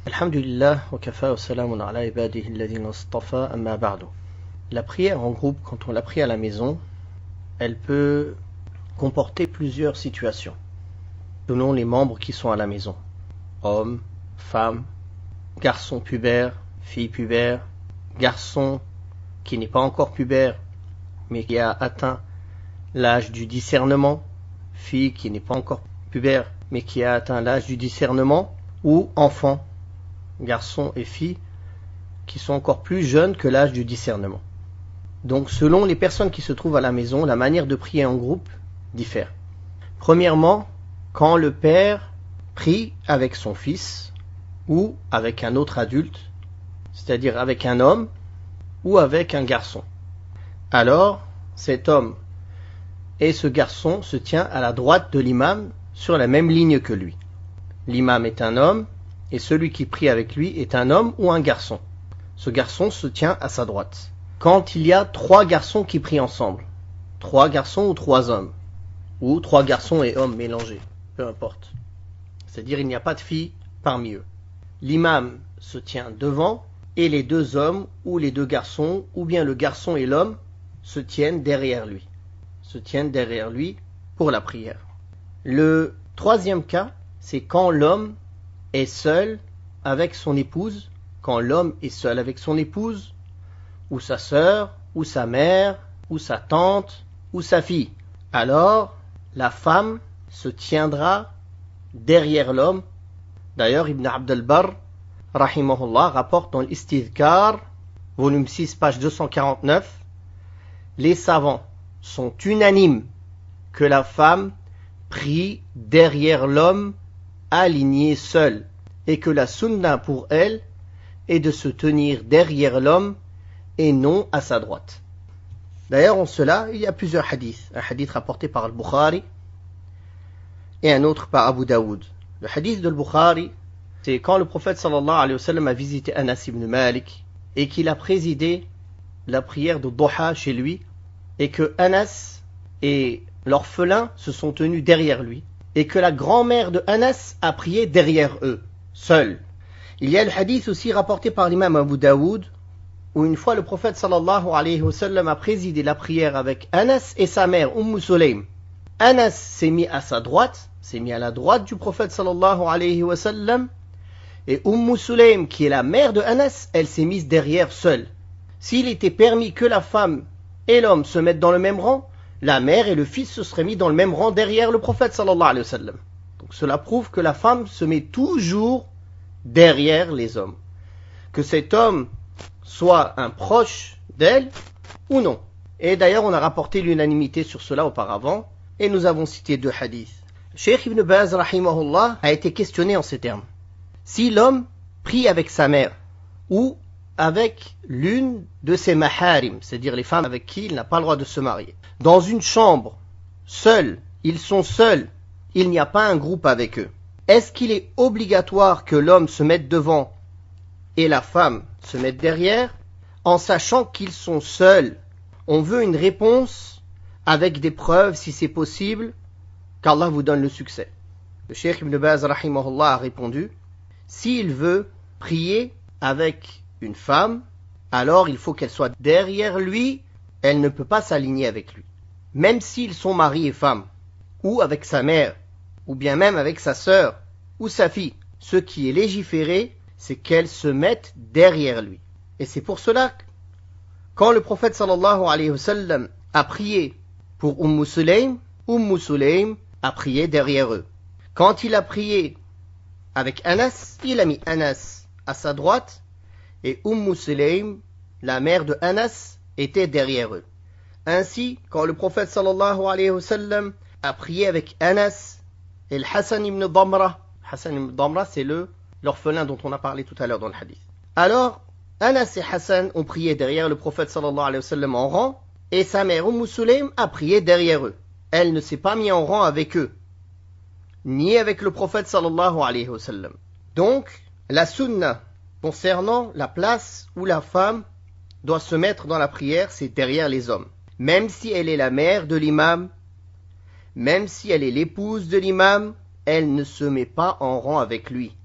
Alhamdulillah, wa kafa wa salamun ala ibadihi alladhina istafa, amma ba'du. La prière en groupe, quand on la prie à la maison, elle peut comporter plusieurs situations, selon les membres qui sont à la maison. Hommes, femmes, garçons pubères, filles pubères, garçon qui n'est pas encore pubère, mais qui a atteint l'âge du discernement, fille qui n'est pas encore pubère, mais qui a atteint l'âge du discernement, ou enfant, garçons et filles qui sont encore plus jeunes que l'âge du discernement. Donc selon les personnes qui se trouvent à la maison, la manière de prier en groupe diffère. Premièrement, quand le père prie avec son fils ou avec un autre adulte, c'est-à-dire avec un homme ou avec un garçon, alors cet homme et ce garçon se tient à la droite de l'imam sur la même ligne que lui. L'imam est un homme et celui qui prie avec lui est un homme ou un garçon. Ce garçon se tient à sa droite. Quand il y a trois garçons qui prient ensemble, trois garçons ou trois hommes, ou trois garçons et hommes mélangés, peu importe. C'est-à-dire il n'y a pas de filles parmi eux. L'imam se tient devant et les deux hommes ou les deux garçons, ou bien le garçon et l'homme, se tiennent derrière lui. Se tiennent derrière lui pour la prière. Le troisième cas, c'est quand l'homme est seul avec son épouse, quand l'homme est seul avec son épouse, ou sa sœur, ou sa mère, ou sa tante, ou sa fille. Alors, la femme se tiendra derrière l'homme. D'ailleurs, Ibn Abd al-Barr, rahimahullah, rapporte dans l'Istidhkar, volume 6, page 249, les savants sont unanimes que la femme prie derrière l'homme aligné seul, et que la sunna pour elle est de se tenir derrière l'homme et non à sa droite. D'ailleurs, en cela, il y a plusieurs hadiths. Un hadith rapporté par Al-Bukhari et un autre par Abu Daoud. Le hadith de Al-Bukhari, c'est quand le prophète sallallahu alayhi wa sallam a visité Anas ibn Malik et qu'il a présidé la prière de Duha chez lui, et que Anas et l'orphelin se sont tenus derrière lui, et que la grand-mère de Anas a prié derrière eux, seule. Il y a le hadith aussi rapporté par l'imam Abu Daoud, où une fois le prophète sallallahu alayhi wa sallam a présidé la prière avec Anas et sa mère, Sulaym. Anas s'est mis à sa droite, s'est mis à la droite du prophète sallallahu alayhi wa sallam, et Sulaym, qui est la mère de Anas, elle s'est mise derrière seule. S'il était permis que la femme et l'homme se mettent dans le même rang, la mère et le fils se seraient mis dans le même rang derrière le prophète sallallahu alayhi wa sallam. Donc cela prouve que la femme se met toujours derrière les hommes. Que cet homme soit un proche d'elle ou non. Et d'ailleurs on a rapporté l'unanimité sur cela auparavant, et nous avons cité deux hadiths. Cheikh Ibn Baz rahimahullah a été questionné en ces termes. Si l'homme prie avec sa mère ou avec l'une de ses maharim, c'est-à-dire les femmes avec qui il n'a pas le droit de se marier, dans une chambre, seuls, ils sont seuls, il n'y a pas un groupe avec eux, est-ce qu'il est obligatoire que l'homme se mette devant et la femme se mette derrière, en sachant qu'ils sont seuls? On veut une réponse avec des preuves si c'est possible, qu'Allah vous donne le succès. Le Cheikh Ibn Baz rahimahullah a répondu, s'il veut prier avec une femme, alors il faut qu'elle soit derrière lui, elle ne peut pas s'aligner avec lui. Même s'ils sont mari et femme, ou avec sa mère, ou bien même avec sa sœur, ou sa fille, ce qui est légiféré, c'est qu'elle se mette derrière lui. Et c'est pour cela que, quand le prophète sallallahu alayhi wa sallam a prié pour Sulaym a prié derrière eux. Quand il a prié avec Anas, il a mis Anas à sa droite, et Sulaym, la mère de Anas, était derrière eux. Ainsi, quand le prophète sallallahu alayhi wa sallam a prié avec Anas et le Hassan ibn Damra, c'est l'orphelin dont on a parlé tout à l'heure dans le hadith. Alors, Anas et Hassan ont prié derrière le prophète sallallahu alayhi wa sallam en rang, et sa mère Sulaym a prié derrière eux. Elle ne s'est pas mise en rang avec eux, ni avec le prophète sallallahu alayhi wa sallam. Donc, la sunna concernant la place où la femme doit se mettre dans la prière, c'est derrière les hommes. Même si elle est la mère de l'imam, même si elle est l'épouse de l'imam, elle ne se met pas en rang avec lui.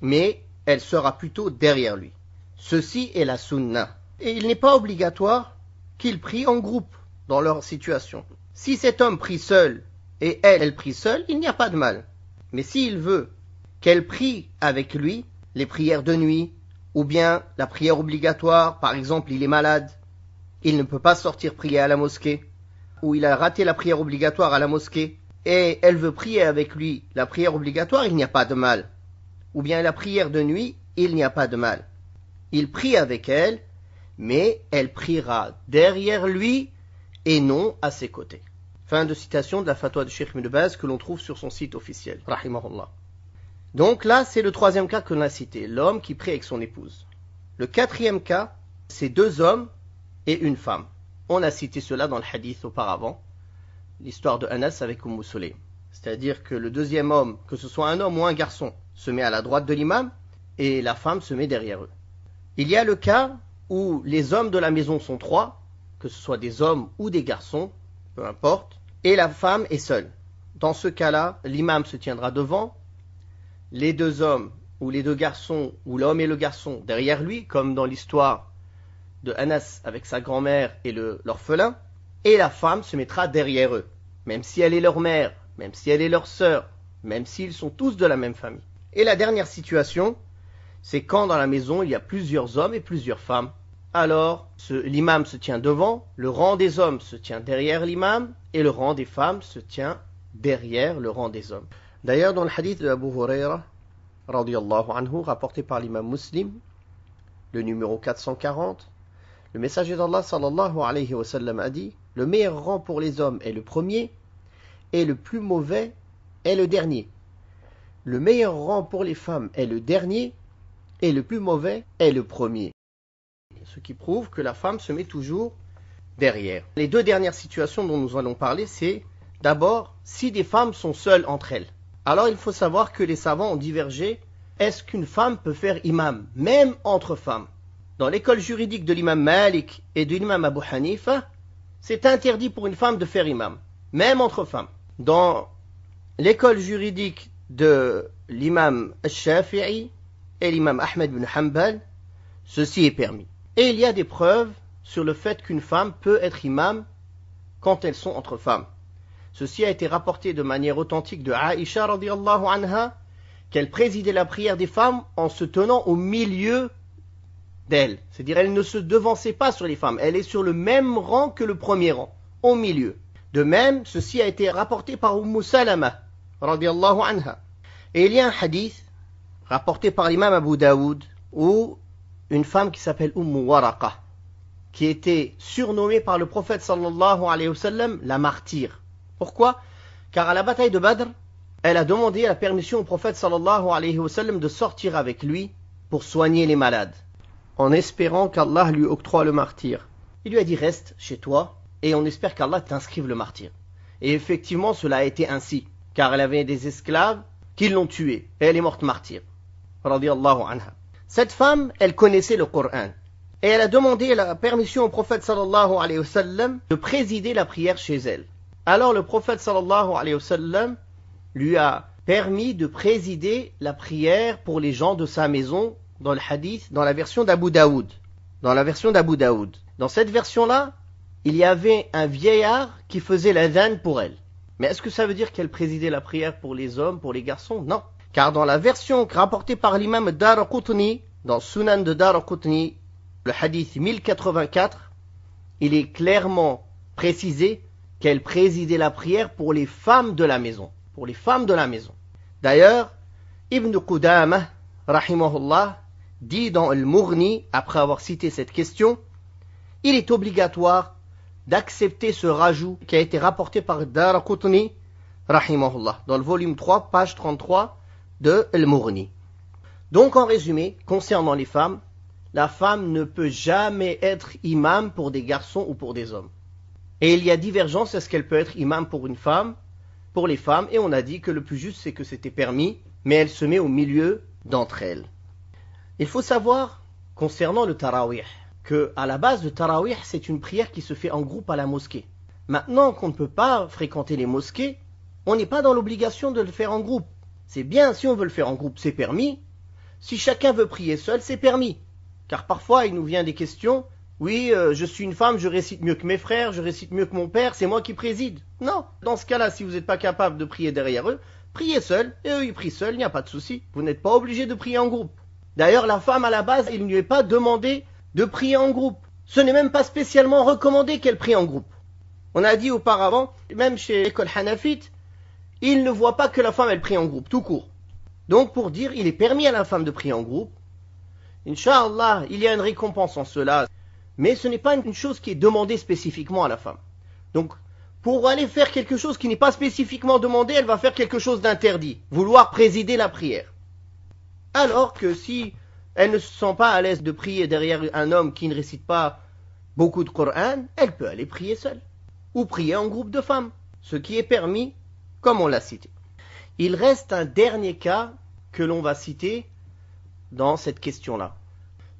Mais elle sera plutôt derrière lui. Ceci est la sunna. Et il n'est pas obligatoire qu'il prie en groupe dans leur situation. Si cet homme prie seul et elle prie seule, il n'y a pas de mal. Mais s'il veut qu'elle prie avec lui, les prières de nuit, ou bien la prière obligatoire, par exemple il est malade, il ne peut pas sortir prier à la mosquée, ou il a raté la prière obligatoire à la mosquée, et elle veut prier avec lui la prière obligatoire, il n'y a pas de mal. Ou bien la prière de nuit, il n'y a pas de mal. Il prie avec elle, mais elle priera derrière lui et non à ses côtés. Fin de citation de la fatwa de Cheikh Ibn Baz que l'on trouve sur son site officiel. Rahimahullah. Donc là, c'est le troisième cas que l'on a cité, l'homme qui prie avec son épouse. Le quatrième cas, c'est deux hommes et une femme. On a cité cela dans le hadith auparavant, l'histoire de Anas avec Sulaym. C'est-à-dire que le deuxième homme, que ce soit un homme ou un garçon, se met à la droite de l'imam et la femme se met derrière eux. Il y a le cas où les hommes de la maison sont trois, que ce soit des hommes ou des garçons, peu importe, et la femme est seule. Dans ce cas-là, l'imam se tiendra devant, les deux hommes ou les deux garçons, ou l'homme et le garçon derrière lui, comme dans l'histoire de Anas avec sa grand-mère et l'orphelin, et la femme se mettra derrière eux, même si elle est leur mère, même si elle est leur sœur, même s'ils sont tous de la même famille. Et la dernière situation, c'est quand dans la maison il y a plusieurs hommes et plusieurs femmes. Alors, l'imam se tient devant, le rang des hommes se tient derrière l'imam, et le rang des femmes se tient derrière le rang des hommes. D'ailleurs, dans le hadith de Abu Huraira, radiyallahu anhu, rapporté par l'imam Muslim, le numéro 440, le messager d'Allah sallallahu alayhi wa sallam a dit: le meilleur rang pour les hommes est le premier, et le plus mauvais est le dernier. Le meilleur rang pour les femmes est le dernier, et le plus mauvais est le premier. Ce qui prouve que la femme se met toujours derrière. Les deux dernières situations dont nous allons parler, c'est d'abord si des femmes sont seules entre elles. Alors il faut savoir que les savants ont divergé. Est-ce qu'une femme peut faire imam, même entre femmes? Dans l'école juridique de l'imam Malik et de l'imam Abu Hanifa, c'est interdit pour une femme de faire imam, même entre femmes. Dans l'école juridique de l'imam Shafi'i et l'imam Ahmed bin Hanbal, ceci est permis. Et il y a des preuves sur le fait qu'une femme peut être imam quand elles sont entre femmes. Ceci a été rapporté de manière authentique de Aïcha radiyallahu anha, qu'elle présidait la prière des femmes en se tenant au milieu d'elles. C'est-à-dire elle ne se devançait pas sur les femmes, elle est sur le même rang que le premier rang, au milieu. De même, ceci a été rapporté par Salama radiyallahu anha. Et il y a un hadith rapporté par l'imam Abu Daoud où une femme qui s'appelle Waraqa, qui était surnommée par le prophète sallallahu alayhi wa sallam la martyre. Pourquoi? Car à la bataille de Badr, elle a demandé la permission au prophète sallallahu alayhi wa sallam de sortir avec lui pour soigner les malades, en espérant qu'Allah lui octroie le martyre. Il lui a dit: reste chez toi et on espère qu'Allah t'inscrive le martyre. Et effectivement cela a été ainsi, car elle avait des esclaves qui l'ont tuée et elle est morte martyre. Radiyallahu anha. Cette femme, elle connaissait le Coran et elle a demandé la permission au prophète sallallahu alayhi wa sallam de présider la prière chez elle. Alors le prophète sallallahu alayhi wa sallam lui a permis de présider la prière pour les gens de sa maison dans le hadith, dans la version d'Abu Daoud. Dans cette version-là, il y avait un vieillard qui faisait l'adhan pour elle. Mais est-ce que ça veut dire qu'elle présidait la prière pour les hommes, pour les garçons? Non. Car dans la version rapportée par l'imam Daraqutni, dans Sunan de Daraqutni, le hadith 1084, il est clairement précisé qu'elle présidait la prière pour les femmes de la maison. D'ailleurs, Ibn Qudamah, rahimahullah, dit dans Al-Mughni, après avoir cité cette question, il est obligatoire d'accepter ce rajout qui a été rapporté par Daraqutni, rahimahullah, dans le volume 3, page 33 de Al-Mughni. Donc en résumé, concernant les femmes, la femme ne peut jamais être imam pour des garçons ou pour des hommes. Et il y a divergence, est-ce qu'elle peut être imam pour une femme, pour les femmes, et on a dit que le plus juste c'est que c'était permis, mais elle se met au milieu d'entre elles. Il faut savoir, concernant le tarawih, que à la base le tarawih c'est une prière qui se fait en groupe à la mosquée. Maintenant qu'on ne peut pas fréquenter les mosquées, on n'est pas dans l'obligation de le faire en groupe. C'est bien, si on veut le faire en groupe, c'est permis, Si chacun veut prier seul, c'est permis. Car parfois, il nous vient des questions. Oui, je suis une femme, je récite mieux que mes frères, je récite mieux que mon père, c'est moi qui préside. Non, dans ce cas-là, si vous n'êtes pas capable de prier derrière eux, priez seul, et eux ils prient seuls, il n'y a pas de souci. Vous n'êtes pas obligé de prier en groupe. D'ailleurs, la femme à la base, il ne lui est pas demandé de prier en groupe. Ce n'est même pas spécialement recommandé qu'elle prie en groupe. On a dit auparavant, même chez l'école Hanafite, ils ne voient pas que la femme elle prie en groupe, tout court. Donc pour dire, il est permis à la femme de prier en groupe. Inch'Allah, il y a une récompense en cela. Mais ce n'est pas une chose qui est demandée spécifiquement à la femme. Donc, pour aller faire quelque chose qui n'est pas spécifiquement demandé, elle va faire quelque chose d'interdit. Vouloir présider la prière. Alors que si elle ne se sent pas à l'aise de prier derrière un homme qui ne récite pas beaucoup de Coran, elle peut aller prier seule. Ou prier en groupe de femmes. Ce qui est permis, comme on l'a cité. Il reste un dernier cas que l'on va citer dans cette question-là.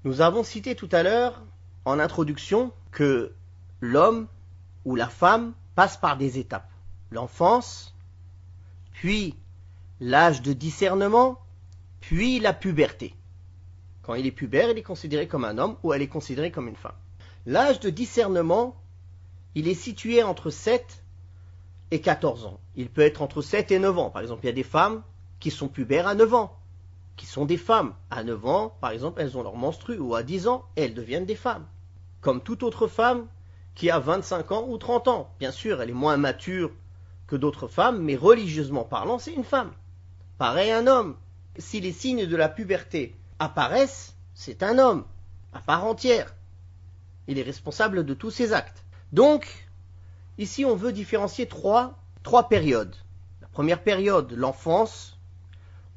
Nous avons cité tout à l'heure, en introduction, que l'homme ou la femme passe par des étapes. L'enfance, puis l'âge de discernement, puis la puberté. Quand il est pubère, il est considéré comme un homme ou elle est considérée comme une femme. L'âge de discernement, il est situé entre 7 et 14 ans. Il peut être entre 7 et 9 ans. Par exemple, il y a des femmes qui sont pubères à 9 ans, qui sont des femmes. À 9 ans, par exemple, elles ont leur menstru, ou à 10 ans, elles deviennent des femmes. Comme toute autre femme qui a 25 ans ou 30 ans. Bien sûr, elle est moins mature que d'autres femmes, mais religieusement parlant, c'est une femme. Pareil un homme. Si les signes de la puberté apparaissent, c'est un homme, à part entière. Il est responsable de tous ses actes. Donc, ici on veut différencier trois périodes. La première période, l'enfance,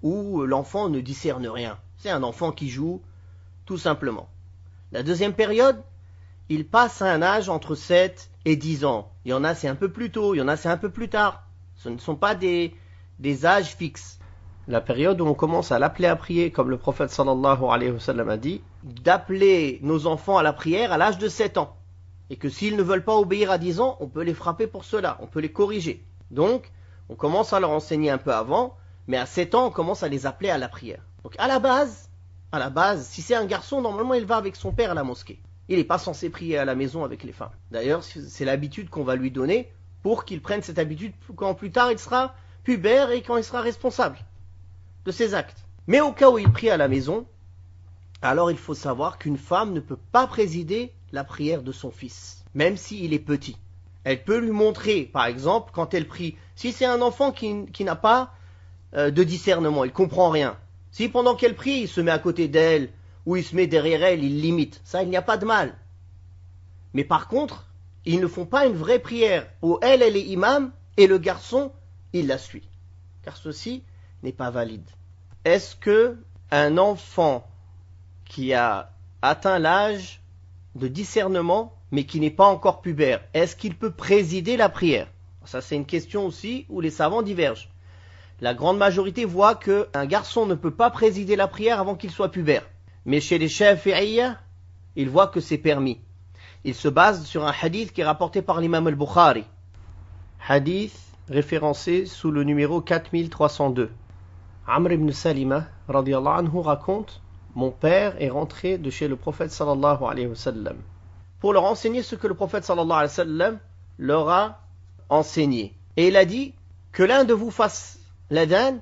où l'enfant ne discerne rien. C'est un enfant qui joue, tout simplement. La deuxième période, il passe à un âge entre 7 et 10 ans. Il y en a c'est un peu plus tôt, il y en a c'est un peu plus tard. Ce ne sont pas des âges fixes. La période où on commence à l'appeler à prier, comme le prophète sallallahu alayhi wa sallam a dit, d'appeler nos enfants à la prière à l'âge de 7 ans. Et que s'ils ne veulent pas obéir à 10 ans, on peut les frapper pour cela, on peut les corriger. Donc, on commence à leur enseigner un peu avant, mais à 7 ans, on commence à les appeler à la prière. Donc à la base, si c'est un garçon, normalement il va avec son père à la mosquée. Il n'est pas censé prier à la maison avec les femmes. D'ailleurs, c'est l'habitude qu'on va lui donner pour qu'il prenne cette habitude quand plus tard il sera pubère et quand il sera responsable de ses actes. Mais au cas où il prie à la maison, alors il faut savoir qu'une femme ne peut pas présider la prière de son fils, même s'il est petit. Elle peut lui montrer, par exemple, quand elle prie, si c'est un enfant qui n'a pas de discernement, il comprend rien. Si pendant qu'elle prie, il se met à côté d'elle, ou il se met derrière elle, il l'imite, ça il n'y a pas de mal. Mais par contre, ils ne font pas une vraie prière, où elle est imam, et le garçon, il la suit. Car ceci n'est pas valide. Est-ce que un enfant qui a atteint l'âge de discernement, mais qui n'est pas encore pubère, est-ce qu'il peut présider la prière? Ça c'est une question aussi où les savants divergent. La grande majorité voit qu'un garçon ne peut pas présider la prière avant qu'il soit pubère. Mais chez les Shafi'iyya, ils voient que c'est permis. Ils se basent sur un hadith qui est rapporté par l'imam al-Bukhari. Hadith référencé sous le numéro 4302. Amr ibn Salima, radiyallahu anhu, raconte: mon père est rentré de chez le prophète sallallahu alayhi wa sallam pour leur enseigner ce que le prophète sallallahu alayhi wa sallam leur a enseigné. Et il a dit que l'un de vous fasse l'adhan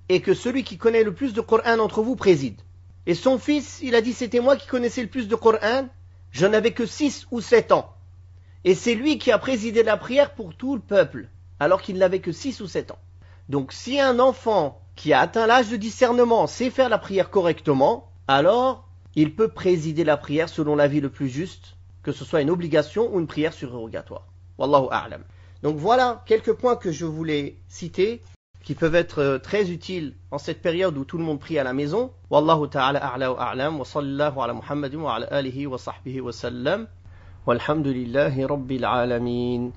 et que celui qui connaît le plus de Coran entre vous préside. Et son fils, il a dit, c'était moi qui connaissais le plus de Coran, je n'avais que 6 ou 7 ans. Et c'est lui qui a présidé la prière pour tout le peuple, alors qu'il n'avait que 6 ou 7 ans. Donc si un enfant qui a atteint l'âge de discernement sait faire la prière correctement, alors il peut présider la prière selon l'avis le plus juste, que ce soit une obligation ou une prière surrogatoire. Wallahu a'lam. Donc voilà quelques points que je voulais citer, qui peuvent être très utiles en cette période où tout le monde prie à la maison. Wallahu ta'ala a'la wa a'lam, wa sallallahu ala Muhammadin wa ala alihi wa sahbihi wa sallam, walhamdulillahi rabbil alamin.